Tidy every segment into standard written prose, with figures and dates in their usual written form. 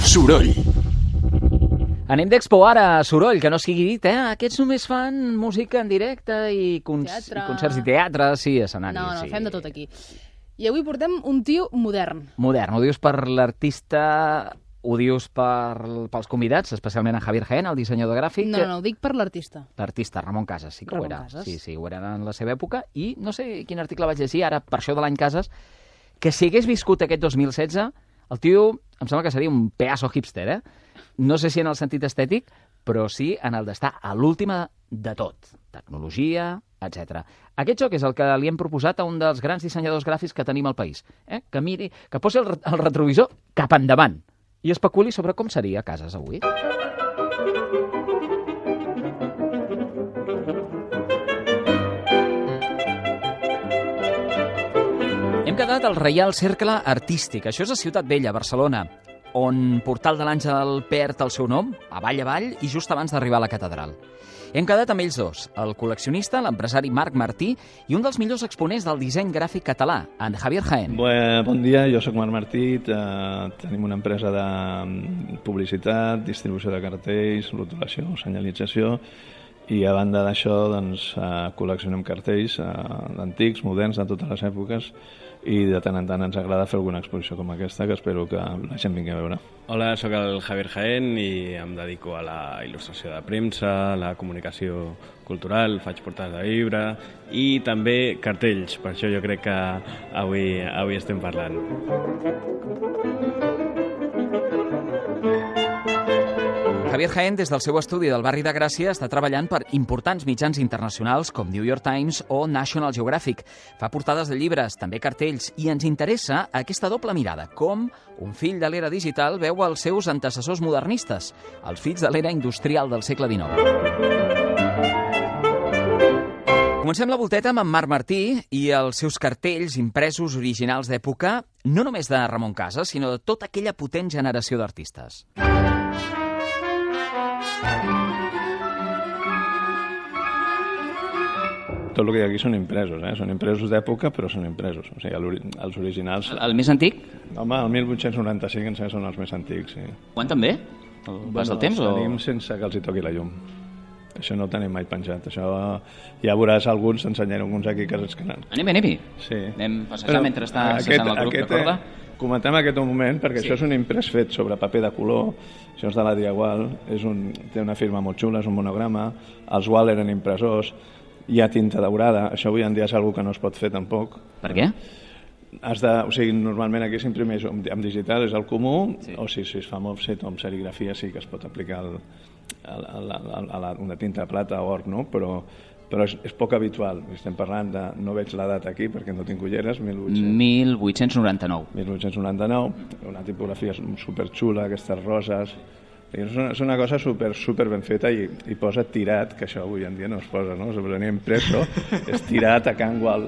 Soroll. Anem d'expo ara a Soroll, que no sigui dit, Aquests només fan música en directe i concerts i teatre, sí, escenaris. No, fem de tot aquí. I avui portem un tio modern. Modern, ho dius per l'artista, ho dius pels convidats, especialment en Javier Jaén, el dissenyador gràfic. No, ho dic per l'artista. L'artista, Ramon Casas, sí que ho era. Casas. Sí, ho era en la seva època. I no sé quin article vaig llegir ara, per això de l'any Casas, que si hagués viscut aquest 2016, el tio em sembla que seria un pedazo hipster, No sé si en el sentit estètic, però sí en el d'estar a l'última de tot. Tecnologia, etc. Aquest joc és el que li hem proposat a un dels grans dissenyadors gràfics que tenim al país. Que miri, que posi el retrovisor cap endavant i especuli sobre com seria Casas avui. Hem quedat al Reial Cercle Artístic. Això és a Ciutat Vella, Barcelona, on Portal de l'Àngel perd el seu nom, avall, i just abans d'arribar a la catedral. Hem quedat amb ells dos, el col·leccionista, l'empresari Marc Martí, i un dels millors exponents del disseny gràfic català, en Javier Jaén. Bon dia, jo sóc Marc Martí, tenim una empresa de publicitat, distribució de cartells, rotulació, senyalització, i a banda d'això doncs, col·leccionem cartells antics, moderns, de totes les èpoques, i de tant en tant ens agrada fer alguna exposició com aquesta, que espero que la gent vingui a veure. Hola, sóc el Javier Jaén i em dedico a la il·lustració de premsa, la comunicació cultural, faig portades de llibre i també cartells, per això jo crec que avui estem parlant. Javier Jaén, des del seu estudi del barri de Gràcia, està treballant per importants mitjans internacionals com New York Times o National Geographic. Fa portades de llibres, també cartells, i ens interessa aquesta doble mirada, com un fill de l'era digital veu els seus antecessors modernistes, els fills de l'era industrial del segle XIX. Comencem la volteta amb en Marc Martí i els seus cartells impresos originals d'època, no només de Ramon Casas, sinó de tota aquella potent generació d'artistes. Tot el que hi ha aquí són impresos, Són impresos d'època, però són impresos. O sigui, els originals... El més antic? Home, el 1895 em sembla que són els més antics, sí. Quan també? El pas del temps? Els tenim sense que els hi toqui la llum. Això no ho tenim mai penjat. Això ja veuràs alguns, t'ensenyaré alguns aquí que... Anem-hi. Sí. Anem passejant mentre està cessant el grup, recorda? Comentem aquest moment perquè això és un imprès fet sobre paper de color, això és de la Diagual, té una firma molt xula, és un monograma, els Wall eren impressors, hi ha tinta daurada, això avui en dia és una que no es pot fer tampoc. Per què? Normalment aquí s'imprimeix amb digital, és el comú, o si es fa molt fet amb serigrafia sí que es pot aplicar una tinta de plata o or, no? Però és poc habitual. Estem parlant de... No veig la data aquí perquè no tinc ulleres. 1899. 1899. Una tipografia superxula, aquestes roses. És una cosa super ben feta i posa tirat, que això avui en dia no es posa, no? Se posa impreso, és tirat a Can Gual.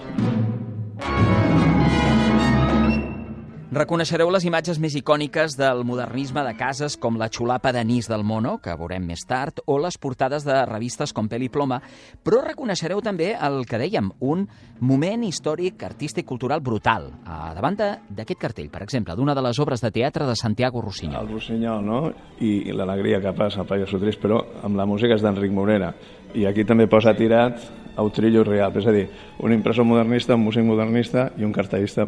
Reconeixereu les imatges més icòniques del modernisme de Casas, com la xulapa d'anís del Mono, que veurem més tard, o les portades de revistes com Peli Ploma, però reconeixereu també el que dèiem, un moment històric, artístic, cultural brutal, davant d'aquest cartell, per exemple, d'una de les obres de teatre de Santiago Rossinyol. El Rossinyol, no? I l'alegria que passa al Pallasso Trist, però amb la música és d'Enric Morera. I aquí també posa tirat Autrillo Real, és a dir, un impressor modernista, un músic modernista i un cartellista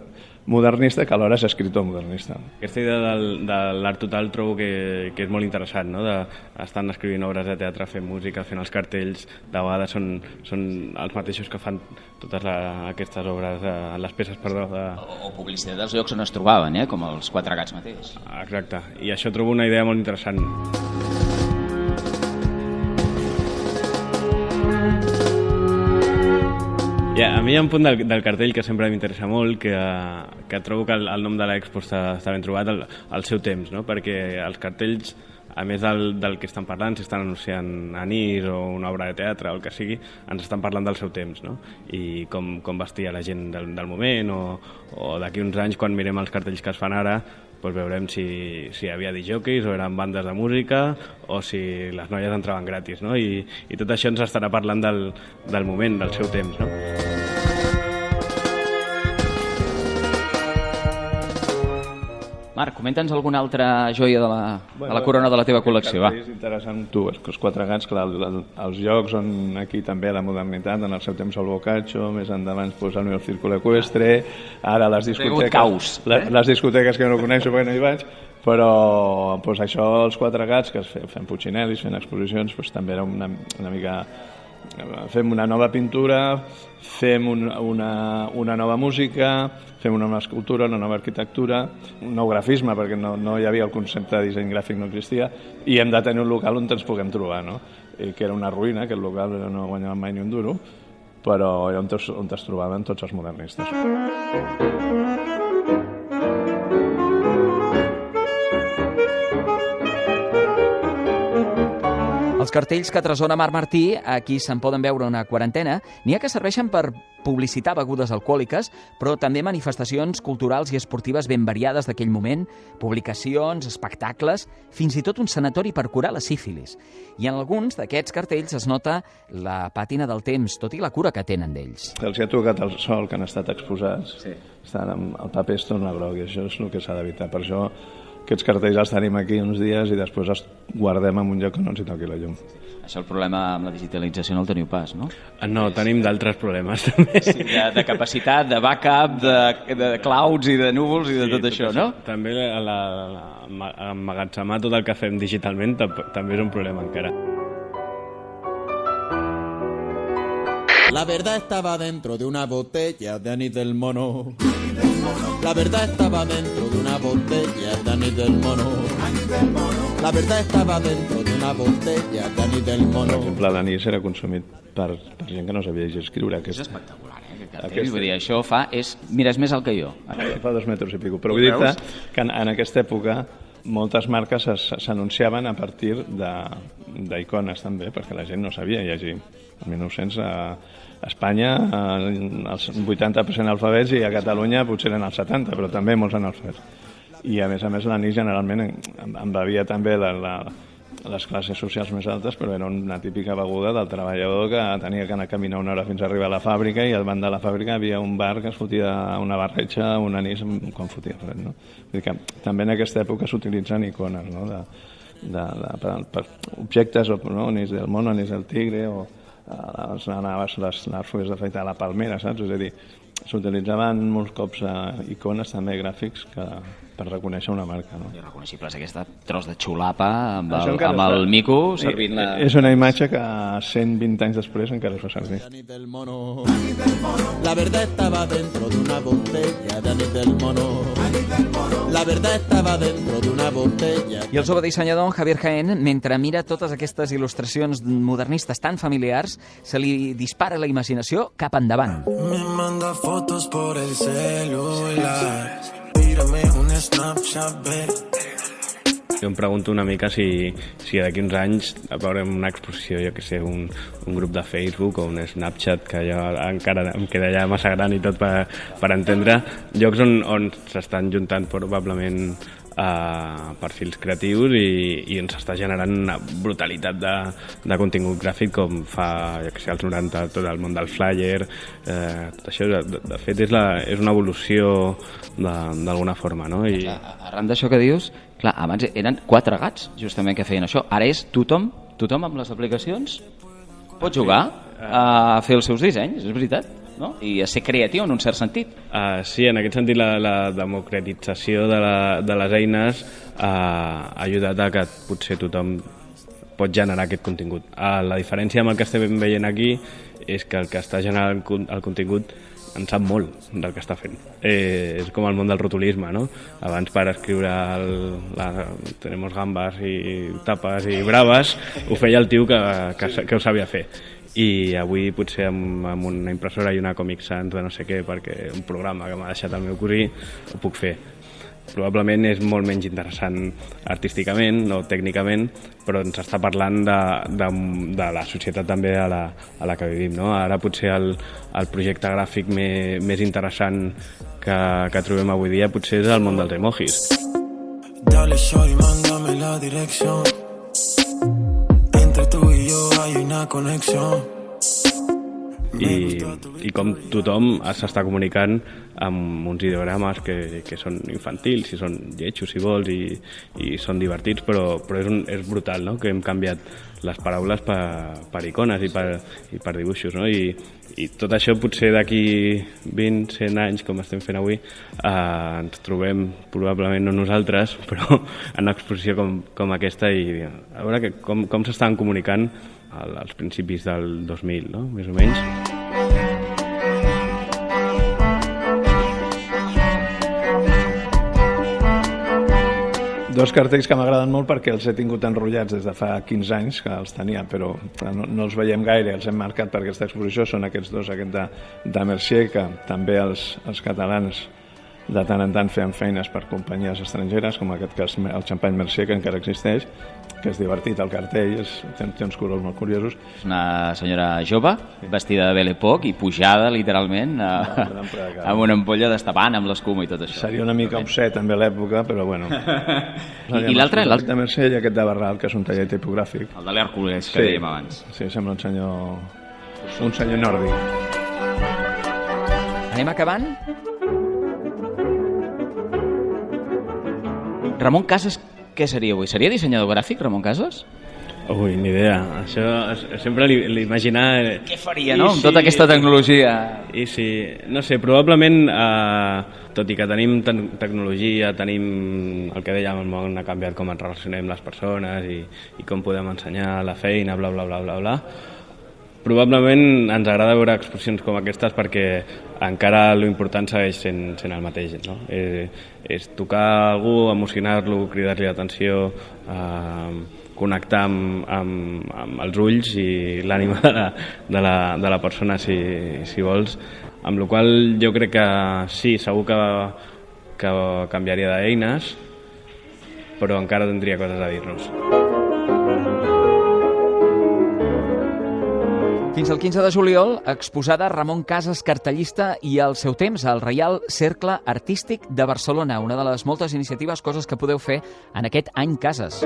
modernista que alhora és escritor modernista. Aquesta idea de l'art total trobo que és molt interessant, no? Estan escrivint obres de teatre, fent música, fent els cartells, de vegades són els mateixos que fan totes aquestes obres, les peces, perdó. O publicitat dels llocs on es trobaven, com els Quatre Gats mateix. Exacte, i això trobo una idea molt interessant. A mi hi ha un punt del cartell que sempre m'interessa molt, que trobo que el nom de l'expo està ben trobat al seu temps, no? Perquè els cartells, a més del que estan parlant, si estan anunciant anís o una obra de teatre o el que sigui, ens estan parlant del seu temps, no? I com vestia la gent del moment, o d'aquí uns anys, quan mirem els cartells que es fan ara, doncs veurem si hi havia disjòqueis o eren bandes de música o si les noies entraven gratis, no? I tot això ens estarà parlant del moment, del seu temps, no? Marc, comenta'ns alguna altra joia de la corona de la teva col·lecció, va. És interessant, els Quatre Gats, clar, els llocs on aquí també la modernitat, en el seu temps el Boccaccio, més endavant pues, el meu círculo equestre, ara les discoteques... caos, les discoteques que no coneixo perquè no hi vaig, però pues, això, els Quatre Gats, que fem Puccinellis, fent exposicions, pues, també era una mica... Fem una nova pintura, fem una nova música, fem una nova escultura, una nova arquitectura, un nou grafisme, perquè no hi havia el concepte de disseny gràfic, no existia, i hem de tenir un local on ens puguem trobar, no? Que era una ruïna, aquest local no guanyàvem mai ni un duro, però era on es trobaven tots els modernistes. Els cartells que atresora Marc Martí, aquí se'n poden veure una quarantena, n'hi ha que serveixen per publicitar begudes alcohòliques, però també manifestacions culturals i esportives ben variades d'aquell moment, publicacions, espectacles, fins i tot un sanatori per curar la sífilis. I en alguns d'aquests cartells es nota la pàtina del temps, tot i la cura que tenen d'ells. Els que ha tocat el sol, que han estat exposats, estan amb el paper es torna groc, i això és el que s'ha d'evitar. Per això aquests cartells els tenim aquí uns dies i després els guardem en un lloc que no ens hi toqui la llum. Això el problema amb la digitalització no el teniu pas, no? No, tenim d'altres problemes també. Sí, de capacitat, de backup, de clouds i de núvols i de tot això, no? També emmagatzemar tot el que fem digitalment també és un problema encara. La verdad estaba dentro de una botella de anís del mono. La verdad estaba dentro de una botella de anís del mono. La verdad estaba dentro de una botella de anís del mono. Per exemple, l'anís era consumit per gent que no sabia llegir i escriure. És espectacular, vull dir, això mira, és més alt que jo. Fa 2 metres i pico. Però vull dir que en aquesta època moltes marques s'anunciaven a partir d'icones també, perquè la gent no sabia llegir. El 1900 a Espanya el 80% alfabets i a Catalunya potser eren el 70%, però també molts analfabets. I a més l'anís generalment embevia també les classes socials més altes, però era una típica beguda del treballador que tenia que anar a caminar 1 hora fins a arribar a la fàbrica i al davant de la fàbrica hi havia un bar que es fotia una barretxa, un anís quan fotia fred, no? Vull dir que també en aquesta època s'utilitzen icones, no? Per objectes, no? Anís del mono, anís del tigre, o les fulles d'afaitar a la palmera, saps? És a dir, s'utilitzaven molts cops icones també gràfics per reconèixer una marca, no? I reconeixible és aquest tros de xulapa amb el mico servint la... És una imatge que 120 anys després encara es fa servir. La verdad estaba dentro de una botella de anís del mono. La verdad estaba dentro de una botella. I el jove dissenyador Javier Jaén, mentre mira totes aquestes il·lustracions modernistes tan familiars, se li dispara la imaginació cap endavant. Me manda fotos por el celular. Mírame un Snapchat, Jo em pregunto una mica si d'aquí uns anys veurem una exposició, jo que sé, un grup de Facebook o un Snapchat, que jo encara em queda ja massa gran i tot per entendre, llocs on s'estan juntant probablement perfils creatius i ens està generant una brutalitat de contingut gràfic com fa, jo que sé, als 90 tot el món del flyer, tot això de fet és una evolució d'alguna forma, no? I... Arran d'això que dius, clar, abans eren 4 gats justament que feien això, ara és tothom amb les aplicacions pot jugar a fer els seus dissenys, és veritat, no? I a ser creatiu en un cert sentit. Sí, en aquest sentit la democratització de les eines ha ajudat a que potser tothom pot generar aquest contingut. La diferència amb el que estem veient aquí és que el que està generant el contingut en sap molt del que està fent. És com el món del rotulisme, no? Abans per escriure tenemos gambas i tapes i braves ho feia el tio que ho sabia fer. I avui potser amb una impressora i una Comic Sans de no sé què, perquè un programa que m'ha deixat el meu cosí ho puc fer. Probablement és molt menys interessant artísticament o tècnicament, però ens està parlant de la societat també a la que vivim, no? Ara potser el projecte gràfic més interessant que trobem avui dia potser és el món dels emojis. Dale, shorty, mándame la dirección. Entre tú y yo hay una conexión. i com tothom s'està comunicant amb uns ideogrames que són infantils, si són lletjos si vols, i són divertits, però és brutal, no?, que hem canviat les paraules per icones i per dibuixos, no? I tot això potser d'aquí 20-100 anys, com estem fent avui, ens trobem, probablement no nosaltres, però en una exposició com aquesta, i a veure com s'estan comunicant als principis del 2000, no?, més o menys. Dos cartells que m'agraden molt perquè els he tingut enrotllats des de fa 15 anys, que els tenia, però no els veiem gaire, els hem marcat per aquesta exposició, són aquests dos, aquest de Mercier, que també els catalans de tant en tant feien feines per companyies estrangeres, com aquest cas el xampany Mercier, que encara existeix, que és divertit, el cartell, té uns colors molt curiosos. És una senyora jove, vestida de Belle Époque i pujada, literalment, amb una ampolla destapant, amb l'escuma i tot això. Seria una mica obsè també l'època, però bueno. I l'altre? Aquest de Mercier i aquest de Barral, que és un taller tipogràfic. El de l'Hèrcules, que dèiem abans. Sí, sembla un senyor nòrdic. Anem acabant? Ramon Casas, què seria avui? Seria dissenyador gràfic, Ramon Casas? Ui, ni idea. Això sempre l'imaginar... Què faria, no?, amb tota aquesta tecnologia? I sí, no sé, probablement, tot i que tenim tecnologia, tenim el que dèiem, el món ha canviat com ens relacionem les persones i com podem ensenyar la feina, bla, bla, bla, bla, bla. Probablement ens agrada veure exposicions com aquestes perquè encara l'important segueix sent el mateix, no? És tocar algú, emocionar-lo, cridar-li l'atenció, connectar amb els ulls i l'ànima de la persona, si vols. Amb la qual cosa jo crec que sí, segur que canviaria d'eines, però encara tindria coses a dir-nos. Fins al 15 de juliol, exposada Ramon Casas, cartellista, i el seu temps al Reial Cercle Artístic de Barcelona, una de les moltes iniciatives, coses que podeu fer en aquest any Casas.